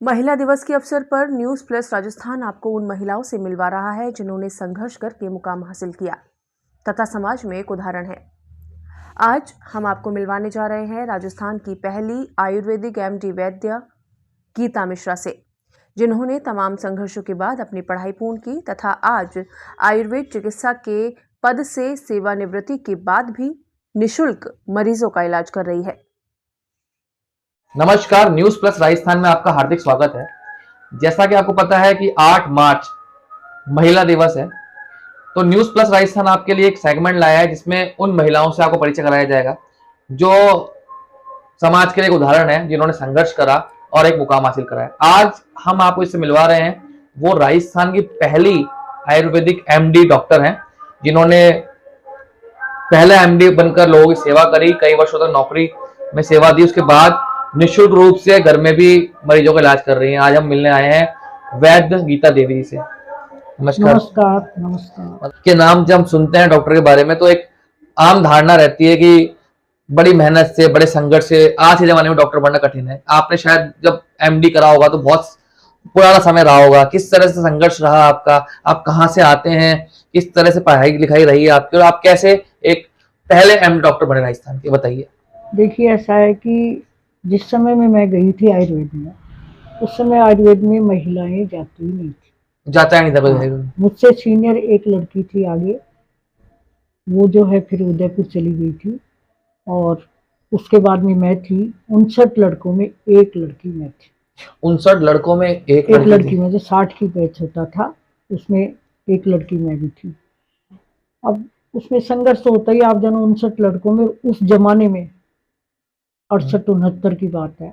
महिला दिवस के अवसर पर न्यूज़ प्लस राजस्थान आपको उन महिलाओं से मिलवा रहा है जिन्होंने संघर्ष करके मुकाम हासिल किया तथा समाज में एक उदाहरण है। आज हम आपको मिलवाने जा रहे हैं राजस्थान की पहली आयुर्वेदिक एमडी वैद्य गीता मिश्रा से, जिन्होंने तमाम संघर्षों के बाद अपनी पढ़ाई पूर्ण की तथा आज आयुर्वेद चिकित्सा के पद से सेवानिवृत्ति के बाद भी निःशुल्क मरीजों का इलाज कर रही है। नमस्कार, न्यूज प्लस राजस्थान में आपका हार्दिक स्वागत है। जैसा कि आपको पता है कि 8 मार्च महिला दिवस है, तो न्यूज प्लस राजस्थान आपके लिए एक सेगमेंट लाया है जिसमें उन महिलाओं से आपको परिचय कराया जाएगा जो समाज के लिए एक उदाहरण है, जिन्होंने संघर्ष करा और एक मुकाम हासिल करा है। आज हम आपको इससे मिलवा रहे हैं, वो राजस्थान की पहली आयुर्वेदिक एमडी डॉक्टर हैं, जिन्होंने पहले एमडी बनकर लोगों की सेवा करी, कई वर्षों तक नौकरी में सेवा दी, उसके बाद निःशुल्क रूप से घर में भी मरीजों का इलाज कर रही हैं। आज हम मिलने आए हैं वैद्य गीता देवी जी से। नमस्कार। नमस्कार। नमस्कार। के नाम जब हम सुनते हैं डॉक्टर के बारे में तो एक आम धारणा रहती है कि बड़ी मेहनत से, बड़े संघर्ष से आज के जमाने में डॉक्टर बनना कठिन है। आपने शायद जब एमडी करा होगा तो बहुत पुराना समय रहा होगा। किस तरह से संघर्ष रहा आपका? आप कहाँ से आते हैं? किस तरह से पढ़ाई लिखाई रही है आपकी, और आप कैसे एक पहले एमडी डॉक्टर बने राजस्थान के, बताइए। देखिए, ऐसा है कि जिस समय में मैं गई थी आयुर्वेद में, उस समय आयुर्वेद में महिलाएं जाती ही नहीं थी, जाता ही नहीं था। मुझसे सीनियर एक लड़की थी आगे, वो जो है फिर उदयपुर चली गई थी, और उसके बाद में मैं थी। 59 लड़कों में एक लड़की मैं थी। 59 लड़कों में एक लड़की में, जो 60 की बैच होता था उसमें एक लड़की मैं भी थी। अब उसमें संघर्ष तो होता ही। आप जानो 59 लड़कों में उस जमाने में 68-69 की बात है,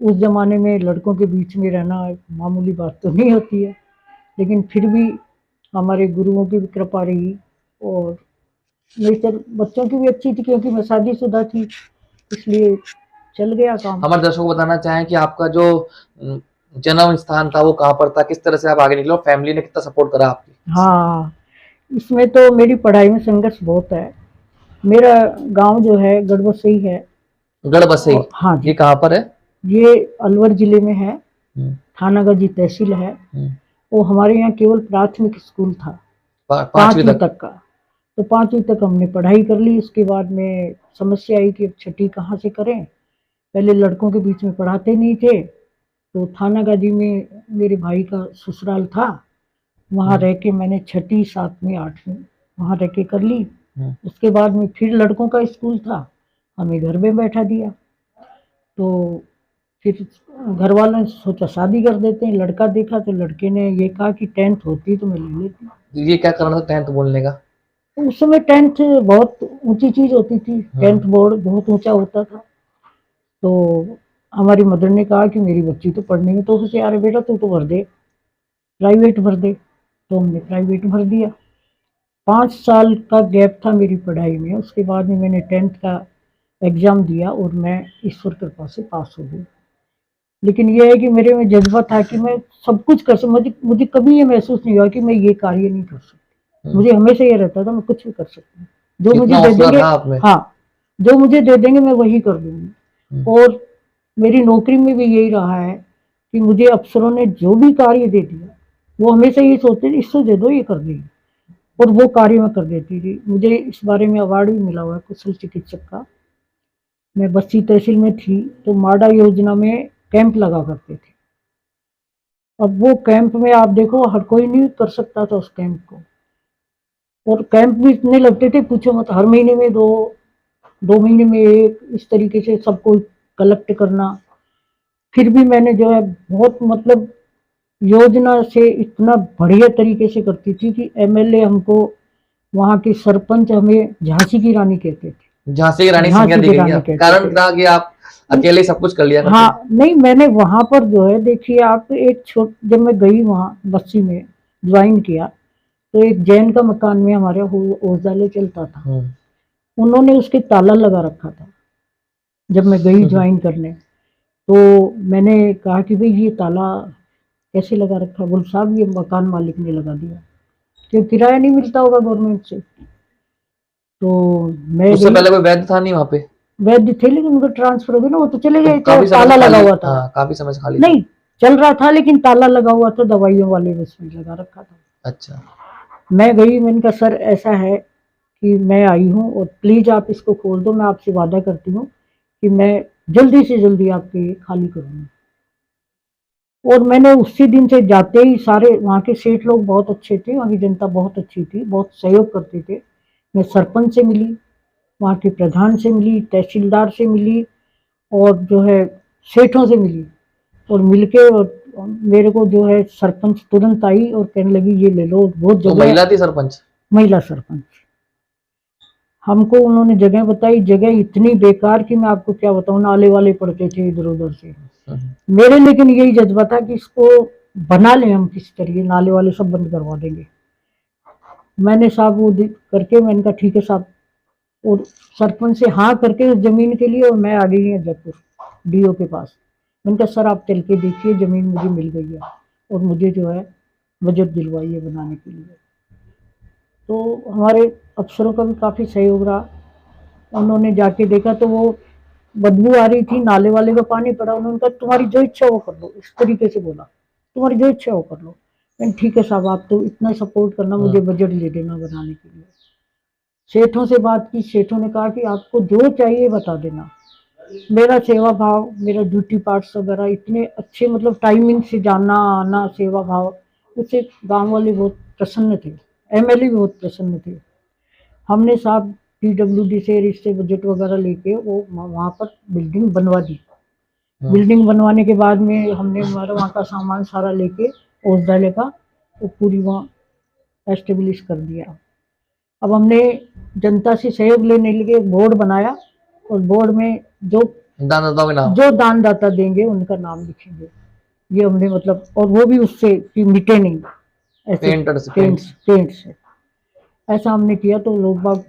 उस जमाने में लड़कों के बीच में रहना मामूली बात तो नहीं होती है, लेकिन फिर भी हमारे गुरुओं की भी कृपा रही, और मेरी बच्चों की भी अच्छी थी क्योंकि मैं शादीशुदा थी, इसलिए चल गया काम। हमारे दर्शकों को बताना चाहें कि आपका जो जन्म स्थान था वो कहाँ पर था, किस तरह से आप आगे निकले, और फैमिली ने कितना सपोर्ट करा आपकी? हाँ, इसमें तो मेरी पढ़ाई में संघर्ष बहुत है। मेरा गांव जो है गढ़बसई है। गढ़बसई? हाँ जी। ये कहाँ पर है? ये अलवर जिले में है, थानागाजी तहसील है। वो हमारे यहाँ केवल प्राथमिक स्कूल था, 5वीं तक का। तो 5वीं तक हमने पढ़ाई कर ली। उसके बाद में समस्या आई कि अब छठी कहाँ से करें। पहले लड़कों के बीच में पढ़ाते नहीं थे, तो थानागाजी में मेरे भाई का ससुराल था, वहाँ रह के मैंने 6ठी, 7वीं, 8वीं वहाँ रह के कर ली। उसके बाद में फिर लड़कों का स्कूल था, हमें घर में बैठा दिया। तो फिर घर वालों ने सोचा शादी कर देते हैं। लड़का देखा तो लड़के ने ये कहा कि 10th होती तो मैं ले लेती। ये क्या करना था 10th बोलने का? उस समय 10th बहुत ऊंची चीज होती थी। 10th बोर्ड बहुत ऊंचा होता था। तो हमारी मदर ने कहा कि मेरी बच्ची तो पढ़ने में तो होशियार है, बेटा तू तो भर दे, प्राइवेट भर दे। तो हमने प्राइवेट भर दिया। 5 साल का गैप था मेरी पढ़ाई में। उसके बाद में मैंने 10th का एग्ज़ाम दिया और मैं ईश्वर कृपा से पास हो गई। लेकिन यह है कि मेरे में जज्बा था कि मैं सब कुछ कर सकती। मुझे कभी ये महसूस नहीं हुआ कि मैं ये कार्य नहीं कर सकती। मुझे हमेशा ये रहता था मैं कुछ भी कर सकती हूँ। जो मुझे दे देंगे, हाँ, जो मुझे दे देंगे मैं वही कर दूंगी। और मेरी नौकरी में भी यही रहा है कि मुझे अफसरों ने जो भी कार्य दे दिया, वो हमेशा ये सोचते थे इससे दे दो, ये कर देगी, और वो कार्य मैं कर देती थी। मुझे इस बारे में अवार्ड भी मिला हुआ है कुशल चिकित्सक का। मैं बस्सी तहसील में थी तो माडा योजना में कैंप लगा करते थे। अब वो कैंप में आप देखो हर कोई नहीं कर सकता था उस कैंप को, और कैंप भी इतने लगते थे पूछो मत। हर महीने में दो महीने में एक, इस तरीके से सबको कलेक्ट करना। फिर भी मैंने जो है बहुत मतलब योजना से इतना बढ़िया तरीके से करती थी कि एमएलए हमको, वहाँ के सरपंच हमें झांसी की रानी कहते थे। झांसी की रानी संज्ञा दी गई, कारण था कि आप अकेले सब कुछ कर लिया? हाँ, नहीं, मैंने वहाँ पर जो है, देखिए आप, एक जब मैं गई वहाँ बस्सी में ज्वाइन किया, तो एक जैन का मकान में हमारे औषधालय चलता था। उन्होंने उसके ताला लगा रखा था। जब मैं गई ज्वाइन करने तो मैंने कहा कि भाई ये ताला कैसे लगा रखा? बोल साहब ये मकान मालिक ने लगा दिया, क्यों किराया नहीं मिलता होगा गवर्नमेंट से। तो मैं, उससे पहले कोई वैद्य था नहीं वहाँ पे? वैद्य थे लेकिन उनका ट्रांसफर हो गया ना, वो तो चले गए, ताला लगा हुआ था। काफी समय से खाली नहीं, चल रहा था लेकिन ताला लगा हुआ था, दवाइयों वाले में उसमें लगा रखा था। अच्छा। मैं गई, मैंने कहा सर ऐसा है कि मैं आई हूँ और प्लीज आप इसको खोल दो, मैं आपसे वादा करती हूँ कि मैं जल्दी से जल्दी आपके ये खाली करूँगी। और मैंने उसी दिन से जाते ही सारे वहाँ के सेठ लोग बहुत अच्छे थे, वहाँ की जनता बहुत अच्छी थी, बहुत सहयोग करते थे। मैं सरपंच से मिली, वहाँ के प्रधान से मिली, तहसीलदार से मिली और जो है सेठों से मिली, और मिलके और मेरे को जो है सरपंच तुरंत आई और कहने लगी ये ले लो। बहुत तो जगह, महिला थी सरपंच? महिला सरपंच। हमको उन्होंने जगह बताई, जगह इतनी बेकार कि मैं आपको क्या बताऊं, नाले वाले पड़ते थे इधर उधर से। मेरे लेकिन यही जज्बा था कि इसको बना लें हम किस तरीके, नाले वाले सब बंद करवा देंगे। मैंने साहब वो करके मैंने कहा ठीक है साहब, और सरपंच से हाँ करके उस जमीन के लिए, और मैं आ गई है जयपुर डीओ के पास। मैंने कहा सर आप चल के देखिए, जमीन मुझे मिल गई है और मुझे जो है बजट दिलवाइए बनाने के लिए। तो हमारे अफसरों का भी काफ़ी सहयोग रहा। उन्होंने जाके देखा तो वो बदबू आ रही थी, नाले वाले का पानी पड़ा। उन्होंने कहा तुम्हारी जो इच्छा वो कर लो, इस तरीके से बोला, तुम्हारी जो इच्छा वो कर लो। मैंने ठीक है साहब, आप तो इतना सपोर्ट करना, मुझे बजट दे देना बनाने के लिए। सेठों से बात की, सेठों ने कहा कि आपको जो चाहिए बता देना। मेरा सेवा भाव, मेरा ड्यूटी पार्ट्स वगैरह इतने अच्छे, मतलब टाइमिंग से जाना आना, सेवा भाव, उससे गांव वाले बहुत प्रसन्न थे, एमएलए भी बहुत प्रसन्न थे। हमने साहब पीडब्ल्यूडी से रिश्ते बजट वगैरह लेके वो वहाँ पर बिल्डिंग बनवा दी। बिल्डिंग बनवाने के बाद में हमने हमारा वहाँ का सामान सारा लेके औषधालय का वो पूरी वहाँ एस्टेब्लिश कर दिया। अब हमने जनता से सहयोग लेने के लिए बोर्ड बनाया, और बोर्ड में जो दानदाताओं के नाम, जो दानदाता देंगे उनका नाम लिखेंगे। ये हमने मतलब, और वो भी उससे कि मिटे नहीं, ऐसे पेंट से ऐसा हमने किया। तो लोग बाग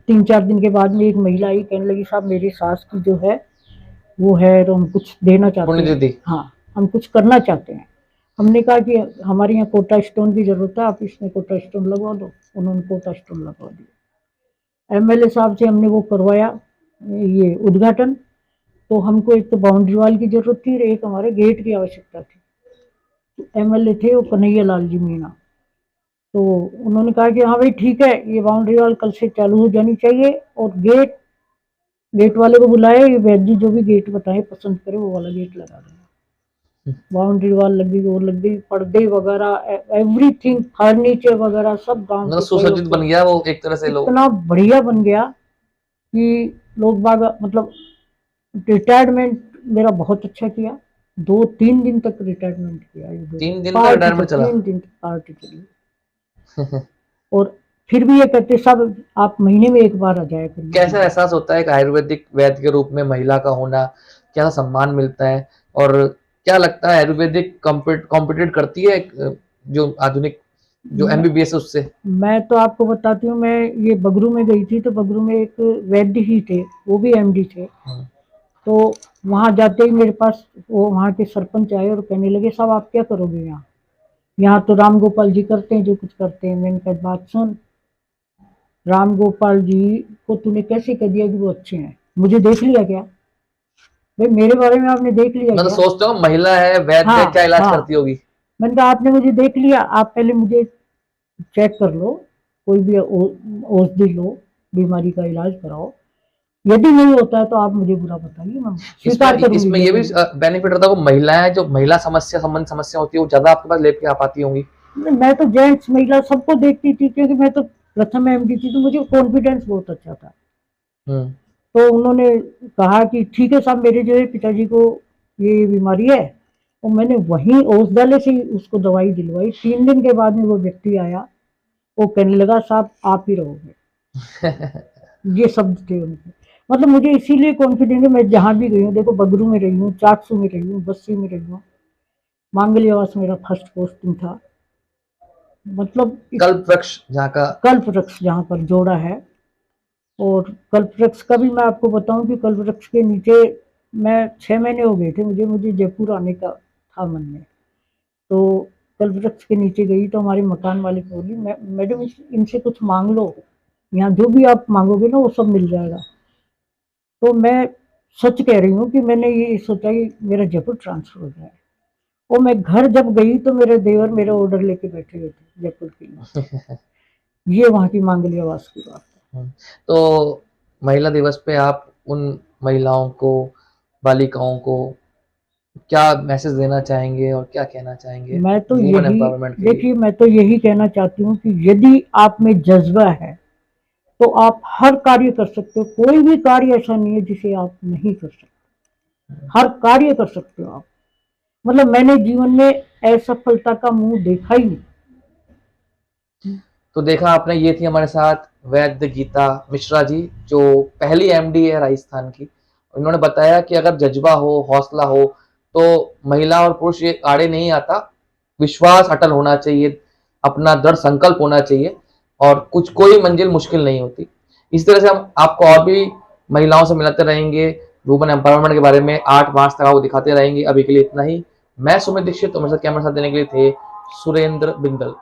3-4 दिन के बाद में एक महिला आई, कहने लगी साहब मेरी सास की जो है वो है, तो हम कुछ देना चाहते हैं, हाँ हम कुछ करना चाहते हैं। हमने कहा कि हमारे यहाँ कोटा स्टोन की जरूरत है, आप इसमें कोटा स्टोन लगवा दो। उन्होंने कोटा स्टोन लगवा दिया। एमएलए साहब से हमने वो करवाया, ये उद्घाटन। तो हमको एक तो बाउंड्री वाल की जरूरत थी और एक हमारे गेट की आवश्यकता थी। एमएलए थे वो कन्हैया लाल जी मीणा, तो उन्होंने कहा कि हाँ भाई ठीक है, ये बाउंड्री वाल कल से चालू हो जानी चाहिए, और गेट वाले को बुलाए, ये वैद्य जी जो भी गेट बताए पसंद करे वो वाला गेट लगा देना। बाउंड्री वाल लग गई, और लग गई, पर्दे वगैरह, एवरीथिंग, फर्नीचर वगैरह सब गांव मतलब सुसज्जित बन गया वो एक तरह से। लोग इतना बढ़िया बन गया कि लोग बाग, मतलब रिटायरमेंट मेरा बहुत अच्छा किया। 2-3 दिन तक रिटायरमेंट किया। 3 दिन का रिटायरमेंट चला? 3 दिन पार्टी चली। और फिर भी ये कहते सब आप महीने में एक बार आ जाए। कैसा एहसास होता है एक आयुर्वेदिक वैद्य के रूप में महिला का होना, क्या सम्मान मिलता है, और क्या लगता है आयुर्वेदिक कॉम्पिटेट करती है जो आधुनिक जो एमबीबीएस उससे? मैं तो आपको बताती हूँ, मैं ये बगरू में गई थी, तो बगरू में एक वैद्य ही थे, वो भी एमडी थे। तो वहाँ जाते ही मेरे पास वो वहाँ के सरपंच आए और कहने लगे साहब आप क्या करोगे यहाँ, यहाँ तो राम गोपाल जी करते हैं जो कुछ करते हैं। मैंने कहा बात सुन, राम गोपाल जी को तूने कैसे कह दिया कि वो अच्छे हैं? मुझे देख लिया क्या भाई, मेरे बारे में आपने देख लिया? मैं तो सोचता हूँ महिला है वैद्य, क्या इलाज करती होगी। मैंने कहा आपने मुझे देख लिया, आप पहले मुझे चेक कर लो, कोई भी औषधि लो, बीमारी का इलाज कराओ, यदि नहीं होता है तो आप मुझे बुरा बताइए, मैं स्वीकार करूंगी। इसमें ये भी बेनिफिट रहता है कि महिलाएं जो महिला संबंध समस्या होती है वो ज्यादा आपके पास लेके आ पाती होंगी। मैं तो जेंट्स महिला सबको देखती थी, क्योंकि मैं तो प्रथम एमडी थी, तो मुझे कॉन्फिडेंस बहुत अच्छा था। तो उन्होंने कहा कि ठीक है साहब, मेरे जो है पिताजी को ये बीमारी है, और मैंने वहीं औषधालय से उसको दवाई दिलवाई। 3 दिन के बाद में वो व्यक्ति आया, वो कहने लगा साहब आप ही रहोगे। ये शब्द थे उनके। मतलब मुझे इसीलिए कॉन्फिडेंस है, मैं जहाँ भी गई हूँ, देखो बगरू में रही हूँ, चाकसू में रही हूँ, बस्सी में रही हूँ, मांगलियावास मेरा फर्स्ट पोस्टिंग था। मतलब कल्पवृक्ष जहाँ पर जोड़ा है, और कल्पवृक्ष का भी मैं आपको बताऊं कि कल्पवृक्ष के नीचे मैं 6 महीने हो गए थे, मुझे जयपुर आने का था मन में। तो कल्पवृक्ष के नीचे गई तो हमारे मकान मालिक बोली मैडम इनसे कुछ मांग लो, यहाँ जो भी आप मांगोगे ना वो सब मिल जाएगा। तो मैं सच कह रही हूँ कि मैंने ये सोचा कि मेरा जयपुर ट्रांसफर हो जाए। और मैं घर जब गई तो मेरे देवर मेरा ऑर्डर लेके बैठे हुए थे जयपुर के लिए। ये वहाँ की मांगलिक आवास की बात है। तो महिला दिवस पे आप उन महिलाओं को, बालिकाओं को क्या मैसेज देना चाहेंगे और क्या कहना चाहेंगे मैं तो वुमेन यही, एम्पावरमेंट के लिए? देखिए मैं तो यही कहना चाहती हूँ कि यदि आप में जज्बा है तो आप हर कार्य कर सकते हो। कोई भी कार्य ऐसा नहीं है जिसे आप नहीं कर सकते, हर कार्य कर सकते हो आप। मतलब मैंने जीवन में असफलता का मुंह देखा ही नहीं। तो देखा आपने, ये थी हमारे साथ वैद्य गीता मिश्रा जी, जो पहली एमडी है राजस्थान की। उन्होंने बताया कि अगर जज्बा हो, हौसला हो, तो महिला और पुरुष ये आड़े नहीं आता। विश्वास अटल होना चाहिए, अपना दृढ़ संकल्प होना चाहिए, और कोई मंजिल मुश्किल नहीं होती। इस तरह से हम आपको और भी महिलाओं से मिलाते रहेंगे, वुमेन एम्पावरमेंट के बारे में 8 मार्च तक आपको दिखाते रहेंगे। अभी के लिए इतना ही। मैं सुमित दीक्षित, तो मेरे साथ कैमरा साथ देने के लिए थे सुरेंद्र बिंदल।